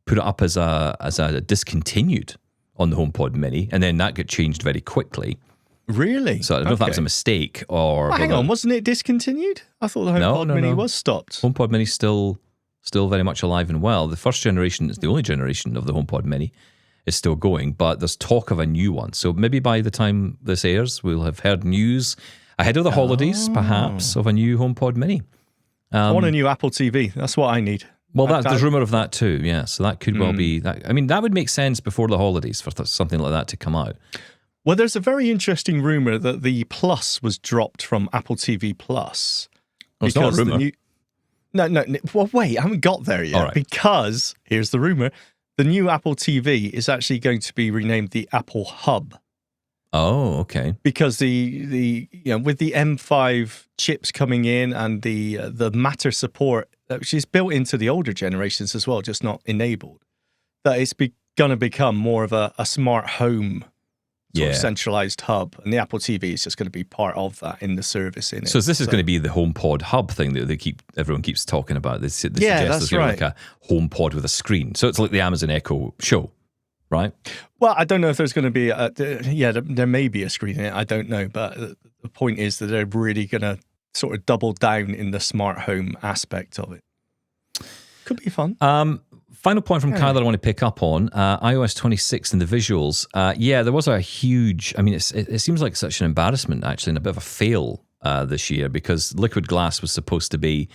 put it up as a discontinued on the HomePod mini, and then that got changed very quickly. Really? So I don't know if that was a mistake or... hang on, wasn't it discontinued? I thought the HomePod Mini was stopped. HomePod Mini's still very much alive and well. The first generation is the only generation of the HomePod Mini is still going, but there's talk of a new one. So maybe by the time this airs, we'll have heard news ahead of the holidays, perhaps, of a new HomePod Mini. I want a new Apple TV. That's what I need. Well, there's rumour of that too, yeah. So that could well be... that. I mean, that would make sense before the holidays for something like that to come out. Well, there's a very interesting rumour that the Plus was dropped from Apple TV Plus. Well, it's not a rumour. No. Well, wait, I haven't got there yet. Right. Because, here's the rumour, the new Apple TV is actually going to be renamed the Apple Hub. Oh, okay. Because with the M5 chips coming in and the Matter support, which is built into the older generations as well, just not enabled, that it's going to become more of a smart home sort of centralized hub, and the Apple TV is just going to be part of that in the service in it. So this is going to be the HomePod hub thing that everyone keeps talking about. They suggest that's there's right. Like a HomePod with a screen. So it's like the Amazon Echo Show, right? Well, I don't know if there's going to be there may be a screen in it. I don't know, but the point is that they're really going to sort of double down in the smart home aspect of it. Could be fun. Final point from Kyle that I want to pick up on, iOS 26 and the visuals. There was a huge, it seems like such an embarrassment, actually, and a bit of a fail this year, because liquid glass was supposed to be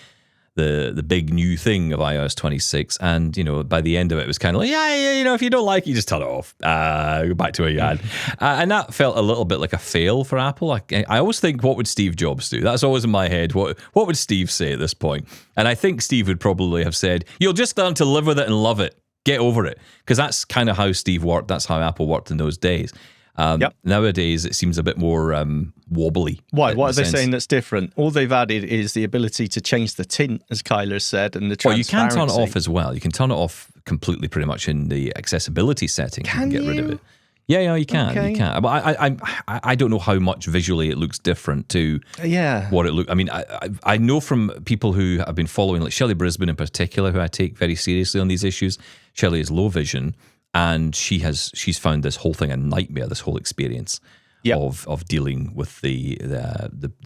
the big new thing of iOS 26, and by the end of it was kind of like, if you don't like it, you just turn it off, go back to where you had. And that felt a little bit like a fail for Apple. I always think, what would Steve Jobs do? That's always in my head. What would Steve say at this point? And I think Steve would probably have said, you'll just learn to live with it and love it, get over it, because that's kind of how Steve worked. That's how Apple worked in those days. Nowadays, it seems a bit more wobbly. Why? What are they saying that's different? All they've added is the ability to change the tint, as Kyler said, and the transparency. Well, you can turn it off as well. You can turn it off completely, pretty much, in the accessibility settings. Can you? Get rid of it. Yeah, you can. Okay. You can. But I don't know how much visually it looks different to what it looked. I know from people who have been following, like Shelley Brisbane in particular, who I take very seriously on these issues. Shelley is low vision. And she's found this whole thing a nightmare, this whole experience of dealing with the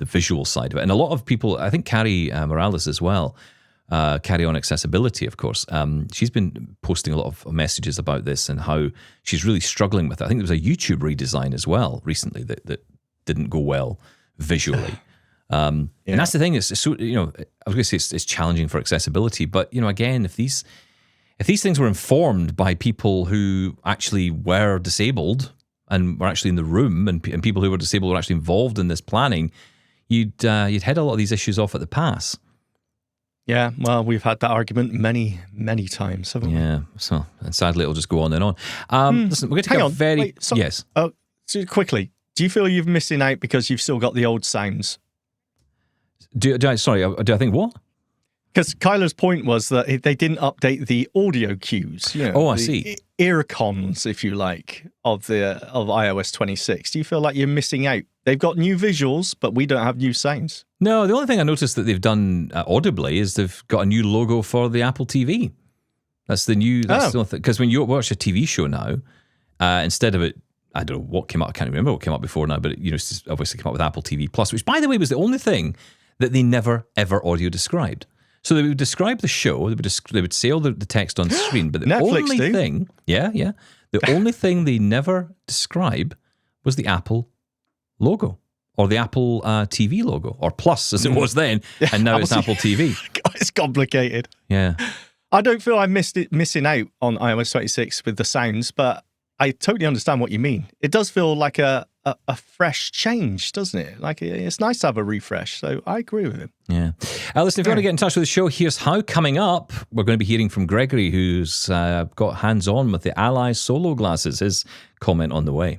visual side of it. And a lot of people, I think Carrie Morales as well, Carry On Accessibility, of course, she's been posting a lot of messages about this and how she's really struggling with it. I think there was a YouTube redesign as well recently that didn't go well visually. And that's the thing, it's so, I was going to say it's challenging for accessibility, but again, if these things were informed by people who actually were disabled and were actually in the room, and people who were disabled were actually involved in this planning, you'd head a lot of these issues off at the pass. Yeah, well, we've had that argument many, many times, haven't we? Yeah, so and sadly it'll just go on and on. Listen, we're going to take a very... Yes. So quickly, do you feel you're missing out because you've still got the old sounds? Do I think what? Because Kyler's point was that they didn't update the audio cues. I see. Earcons, if you like, of iOS 26. Do you feel like you're missing out? They've got new visuals, but we don't have new sounds. No, the only thing I noticed that they've done audibly is they've got a new logo for the Apple TV. That's the new... That's the only thing. Because when you watch a TV show now, instead of it... I don't know what came out. I can't remember what came out before now, but it obviously came out with Apple TV Plus, which, by the way, was the only thing that they never, ever audio described. So they would describe the show, they would say all the text on screen, but the Netflix only thing, the only thing they never describe was the Apple logo, or the Apple TV logo, or Plus as it was then, and now it's Apple TV. God, it's complicated. Yeah. I don't feel I'm missing out on iOS 26 with the sounds, but I totally understand what you mean. It does feel like a fresh change, doesn't it? Like, it's nice to have a refresh. So I agree with him. Yeah. Listen, if you want to get in touch with the show, here's how. Coming up, we're going to be hearing from Gregory, who's got hands-on with the Ally Solo glasses. His comment on the way.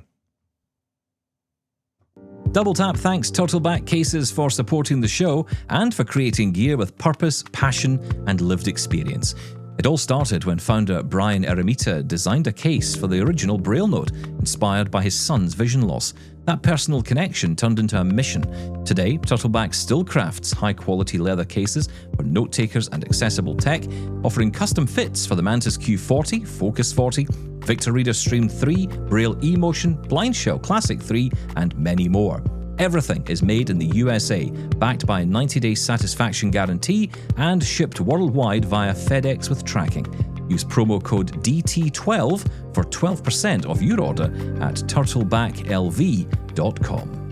Double Tap thanks Turtleback Cases for supporting the show and for creating gear with purpose, passion, and lived experience. It all started when founder Brian Eremita designed a case for the original Braille note, inspired by his son's vision loss. That personal connection turned into a mission. Today, Turtleback still crafts high-quality leather cases for note-takers and accessible tech, offering custom fits for the Mantis Q40, Focus 40, Victor Reader Stream 3, Braille eMotion, Blind Shell Classic 3, and many more. Everything is made in the USA, backed by a 90-day satisfaction guarantee and shipped worldwide via FedEx with tracking. Use promo code DT12 for 12% off your order at turtlebacklv.com.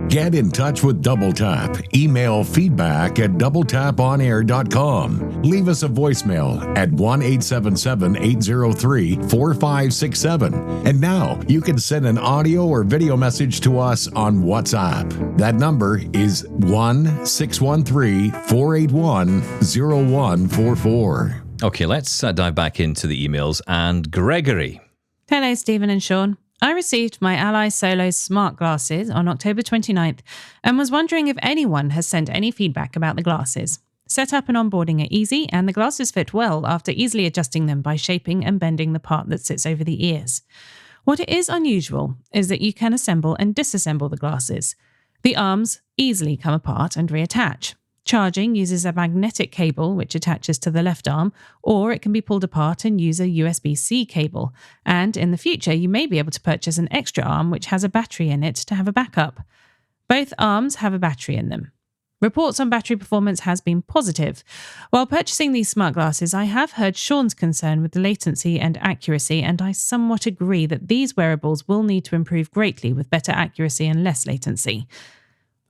Get in touch with Double Tap. Email feedback at doubletaponair.com. Leave us a voicemail at 1-877-803-4567. And now you can send an audio or video message to us on WhatsApp. That number is 1-613-481-0144. Okay, let's dive back into the emails. And Gregory. Hello, Stephen and Shaun. I received my Ally Solo smart glasses on October 29th and was wondering if anyone has sent any feedback about the glasses. Setup and onboarding are easy, and the glasses fit well after easily adjusting them by shaping and bending the part that sits over the ears. What is unusual is that you can assemble and disassemble the glasses. The arms easily come apart and reattach. Charging uses a magnetic cable which attaches to the left arm, or it can be pulled apart and use a USB-C cable. And in the future, you may be able to purchase an extra arm which has a battery in it to have a backup. Both arms have a battery in them. Reports on battery performance has been positive. While purchasing these smart glasses, I have heard Shaun's concern with the latency and accuracy, and I somewhat agree that these wearables will need to improve greatly with better accuracy and less latency.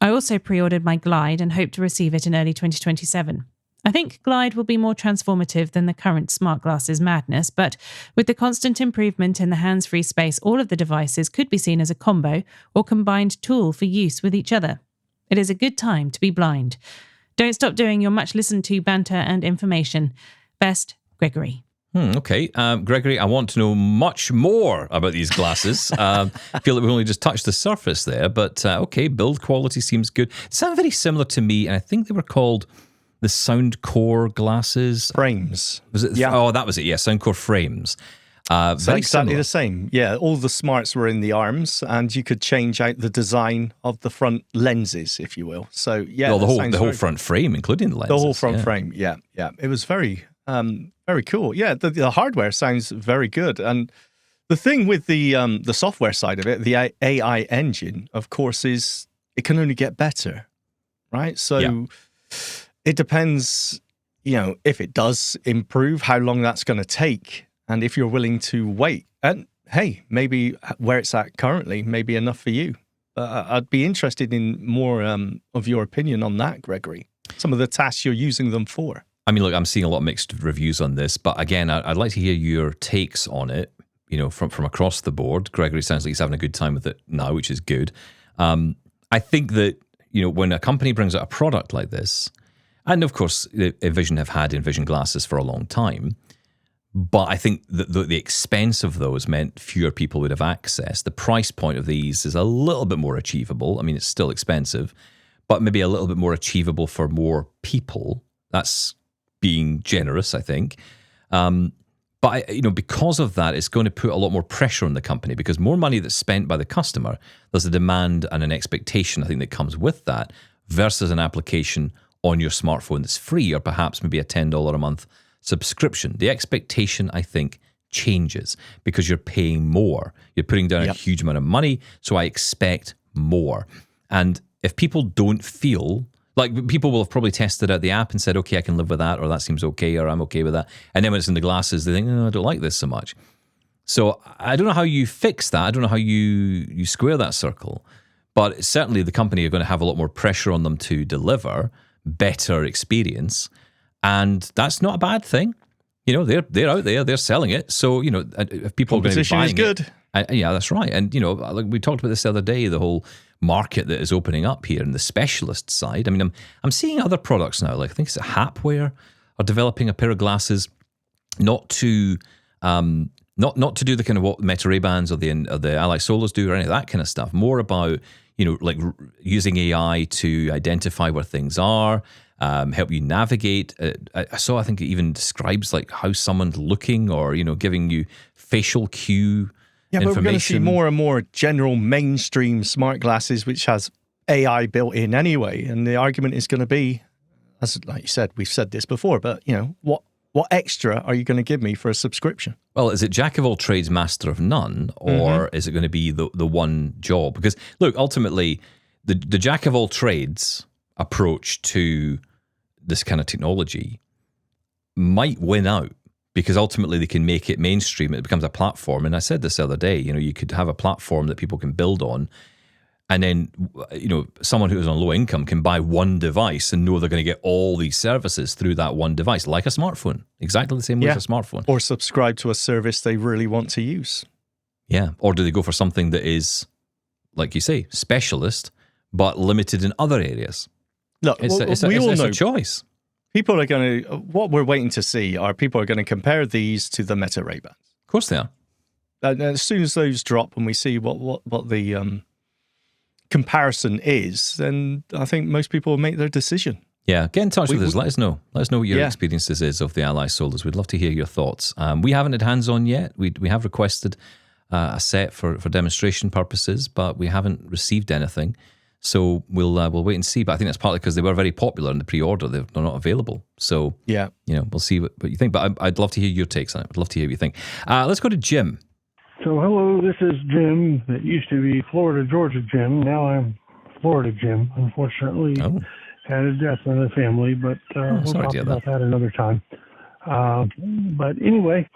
I also pre-ordered my Glide and hope to receive it in early 2027. I think Glide will be more transformative than the current smart glasses madness, but with the constant improvement in the hands-free space, all of the devices could be seen as a combo or combined tool for use with each other. It is a good time to be blind. Don't stop doing your much listened to banter and information. Best, Gregory. Okay, Gregory, I want to know much more about these glasses. I feel like we've only just touched the surface there, but okay, build quality seems good. It sounded very similar to me, and I think they were called the Soundcore glasses. Frames. Was it? Yeah. Oh, that was it, yeah, Soundcore frames. So Very exactly similar. the same. Yeah, all the smarts were in the arms, and you could change out the design of the front lenses, if you will. So yeah, Well, the that whole sounds front frame, including the lenses. the whole front yeah. frame. Yeah, yeah. It was very cool. Yeah, the hardware sounds very good, and the thing with the software side of it, the AI engine, of course, is it can only get better, right? So Yeah. it depends, if it does improve, how long that's going to take. And if you're willing to wait, and hey, maybe where it's at currently may be enough for you. I'd be interested in more of your opinion on that, Gregory. Some of the tasks you're using them for. I mean, look, I'm seeing a lot of mixed reviews on this, but again, I'd like to hear your takes on it, from across the board. Gregory sounds like he's having a good time with it now, which is good. I think that, when a company brings out a product like this, and of course, Envision have had Envision glasses for a long time, but I think that the expense of those meant fewer people would have access. The price point of these is a little bit more achievable. I mean, it's still expensive, but maybe a little bit more achievable for more people. That's being generous, I think. But because of that, it's going to put a lot more pressure on the company because more money that's spent by the customer, there's a demand and an expectation, I think, that comes with that versus an application on your smartphone that's free or perhaps maybe a $10 a month subscription. The expectation, I think, changes because you're paying more. You're putting down a huge amount of money, so I expect more. And if people don't feel like, people will have probably tested out the app and said, okay, I can live with that, or that seems okay, or I'm okay with that. And then when it's in the glasses, they think, I don't like this so much. So I don't know how you fix that. I don't know how you square that circle. But certainly the company are going to have a lot more pressure on them to deliver better experience. And that's not a bad thing. They're out there, they're selling it. So, if people are going to be Competition buying is good. yeah, that's right. And, like we talked about this the other day, the whole market that is opening up here in the specialist side. I mean, I'm seeing other products now, like I think it's Hapware are developing a pair of glasses not to not to do the kind of what Meta Ray-Bans or the Ally Solos do or any of that kind of stuff. More about, like using AI to identify where things are, help you navigate. I think it even describes like how someone's looking or, giving you facial cue Yeah, but we're going to see information. more and more general mainstream smart glasses, which has AI built in anyway. And the argument is going to be, as like you said, we've said this before, but what extra are you going to give me for a subscription? Well, is it jack of all trades, master of none, or is it going to be the one job? Because look, ultimately, the jack of all trades approach to this kind of technology might win out because ultimately they can make it mainstream. It becomes a platform. And I said this the other day, you could have a platform that people can build on. And then, someone who is on low income can buy one device and know they're going to get all these services through that one device, like a smartphone, exactly the same way as a smartphone. Or subscribe to a service they really want to use. Yeah. Or do they go for something that is, like you say, specialist, but limited in other areas? Look, It's we all know a choice. people are going to, what we're waiting to see are people are going to compare these to the Meta Ray-Bans. Of course they are. And as soon as those drop and we see what the comparison is, then I think most people will make their decision. Yeah, get in touch with us. Let us know. Let us know what your Yeah. experiences is of the Ally Solos. We'd love to hear your thoughts. We haven't had hands on yet. We have requested a set for demonstration purposes, but we haven't received anything. So we'll wait and see. But I think that's partly because they were very popular in the pre-order. They're not available. So Yeah. we'll see what you think. But I'd love to hear your takes on it. I'd love to hear what you think. Let's go to Jim. So, hello, this is Jim. That used to be Florida, Georgia Jim. Now I'm Florida Jim, unfortunately. Oh. had a death in the family, but we'll sorry talk to hear about that another time. But anyway,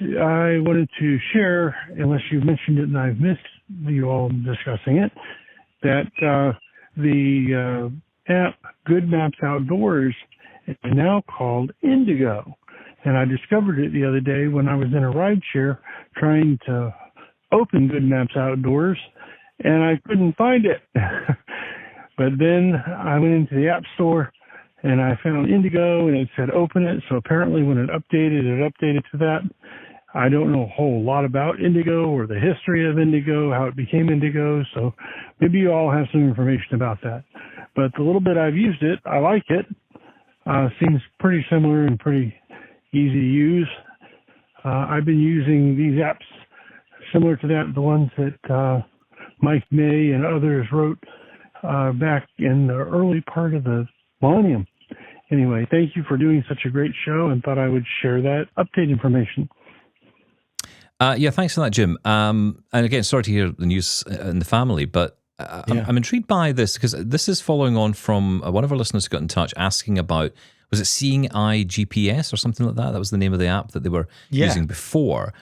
I wanted to share, unless you mentioned it and I've missed you all discussing it, that the app Good Maps Outdoors is now called Indigo. And I discovered it the other day when I was in a rideshare trying to open Good Maps Outdoors, and I couldn't find it. But then I went into the App Store, and I found Indigo, and it said open it. So apparently when it updated to that. I don't know a whole lot about Indigo or the history of Indigo, how it became Indigo, so maybe you all have some information about that. But the little bit I've used it, I like it. Seems pretty similar and pretty easy to use. I've been using these apps similar to that, the ones that Mike May and others wrote back in the early part of the millennium. Anyway, thank you for doing such a great show, and thought I would share that update information. Yeah, thanks for that, Jim. And again, sorry to hear the news in the family, but I'm intrigued by this because this is following on from one of our listeners who got in touch asking about, was it Seeing Eye GPS or something like that? That was the name of the app that they were using before.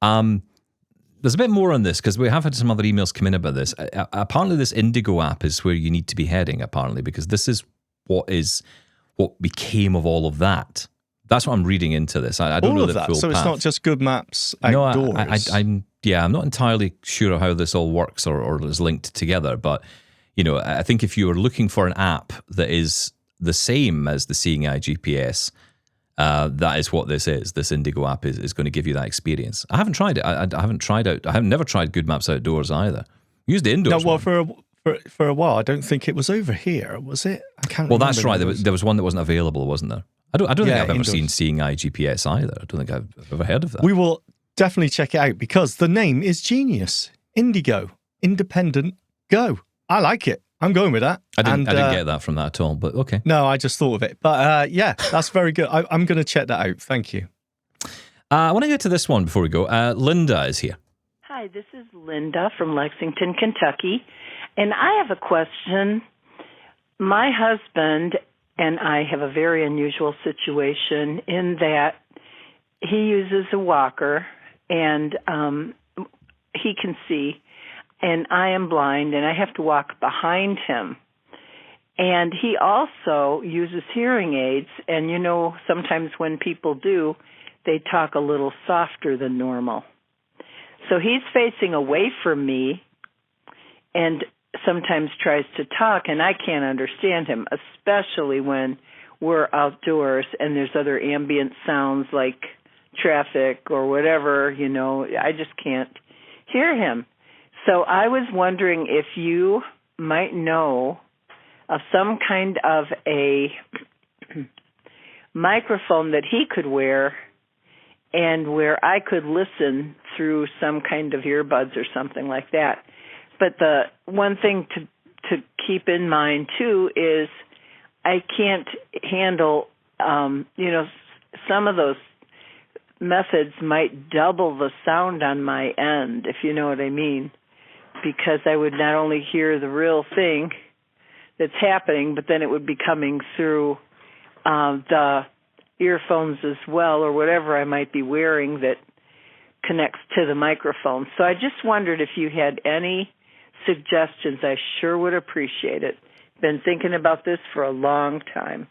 There's a bit more on this because we have had some other emails come in about this. Apparently this Indigo app is where you need to be heading, apparently, because this is what became of all of that. That's what I'm reading into this. I don't know the full so path. It's not just Good Maps Outdoors. No, I'm not entirely sure how this all works or is linked together. But I think if you are looking for an app that is the same as the Seeing Eye GPS, that is what this is. This Indigo app is going to give you that experience. I haven't tried it. I have never tried Good Maps Outdoors either. Used the indoors. No, well, for a while, I don't think it was over here, was it? I can't. Well, that's right. There was one that wasn't available, wasn't there? I don't think I've ever seen Seeing Eye GPS either. I don't think I've ever heard of that. We will definitely check it out because the name is genius. Indigo, independent, go. I like it. I'm going with that. I didn't get that from that at all, but okay. No, I just thought of it. But yeah, that's very good. I'm going to check that out. Thank you. I want to get to this one before we go. Linda is here. Hi, this is Linda from Lexington, Kentucky. And I have a question. My husband and I have a very unusual situation in that he uses a walker and he can see, and I am blind and I have to walk behind him. And he also uses hearing aids, and sometimes when people do, they talk a little softer than normal. So he's facing away from me and sometimes tries to talk, and I can't understand him, especially when we're outdoors and there's other ambient sounds like traffic or whatever, I just can't hear him. So I was wondering if you might know of some kind of a microphone that he could wear and where I could listen through some kind of earbuds or something like that. But the one thing to keep in mind, too, is I can't handle, some of those methods might double the sound on my end, if you know what I mean, because I would not only hear the real thing that's happening, but then it would be coming through the earphones as well, or whatever I might be wearing that connects to the microphone. So I just wondered if you had any suggestions. I sure would appreciate it. Been thinking about this for a long time.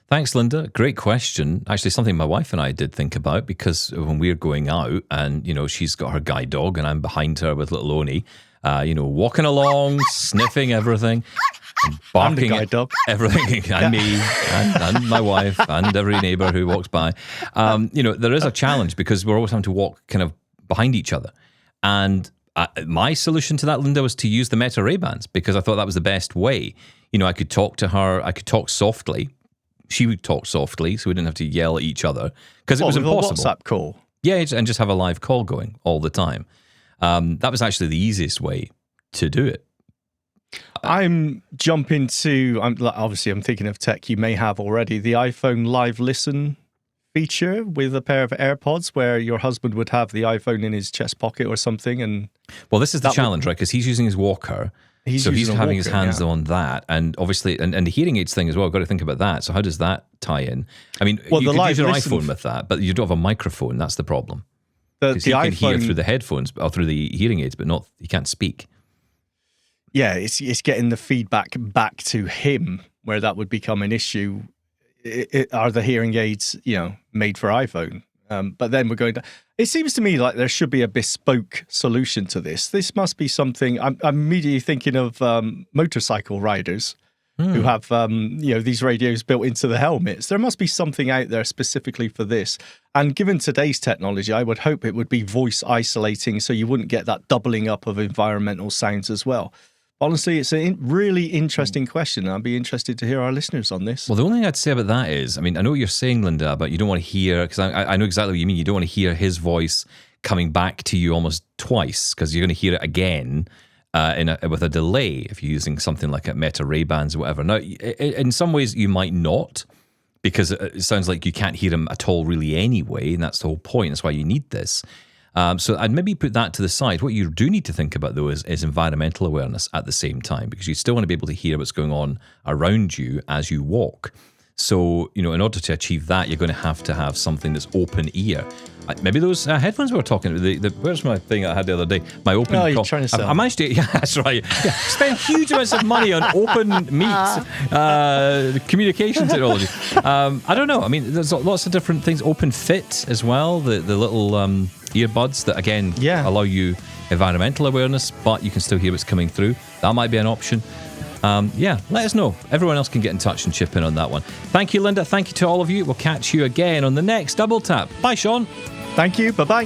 Thanks, Linda. Great question. Actually, something my wife and I did think about, because when we're going out and, she's got her guide dog and I'm behind her with little Oni, walking along, sniffing everything, and barking guide dog. Everything, and me, and my wife, and every neighbour who walks by. There is a challenge because we're always having to walk kind of behind each other. And my solution to that, Linda, was to use the Meta Ray-Bans, because I thought that was the best way. I could talk to her, I could talk softly. She would talk softly, so we didn't have to yell at each other, because it was impossible. A WhatsApp call. Yeah, and just have a live call going all the time. That was actually the easiest way to do it. I'm thinking of tech you may have already, the iPhone Live Listen feature with a pair of AirPods, where your husband would have the iPhone in his chest pocket or something. And well, this is the challenge, right? Because he's using his walker, He's having his hands on that, and obviously, and the hearing aids thing as well. I've got to think about that. So how does that tie in? I mean, you could use your iPhone with that, but you don't have a microphone. That's the problem. Because he can hear through the headphones or through the hearing aids, but he can't speak. Yeah, it's getting the feedback back to him where that would become an issue. Are the hearing aids, made for iPhone? But then we're going to. It seems to me like there should be a bespoke solution to this. This must be something. I'm immediately thinking of motorcycle riders who have these radios built into the helmets. There must be something out there specifically for this. And given today's technology, I would hope it would be voice isolating, so you wouldn't get that doubling up of environmental sounds as well. Honestly, it's a really interesting question. I'd be interested to hear our listeners on this. Well, the only thing I'd say about that is, I mean, I know what you're saying, Linda, but you don't want to hear, because I know exactly what you mean. You don't want to hear his voice coming back to you almost twice, because you're going to hear it again with a delay if you're using something like a Meta Ray-Bans or whatever. Now, in some ways, you might not, because it sounds like you can't hear him at all really anyway, and that's the whole point. That's why you need this. So I'd maybe put that to the side. What you do need to think about, though, is environmental awareness at the same time, because you still want to be able to hear what's going on around you as you walk. So, in order to achieve that, you're going to have something that's open ear. Maybe those headphones we were talking about. Where's my thing I had the other day? My open. Oh, you're trying to sell. I managed to. Yeah, that's right. Yeah, spend huge amounts of money on open meet communication technology. I don't know. I mean, there's lots of different things. Open fit as well. The little earbuds that again allow you environmental awareness, but you can still hear what's coming through. That might be an option. Let us know. Everyone else can get in touch and chip in on that one. Thank you, Linda. Thank you to all of you. We'll catch you again on the next Double Tap. Bye, Shaun. Thank you. Bye-bye.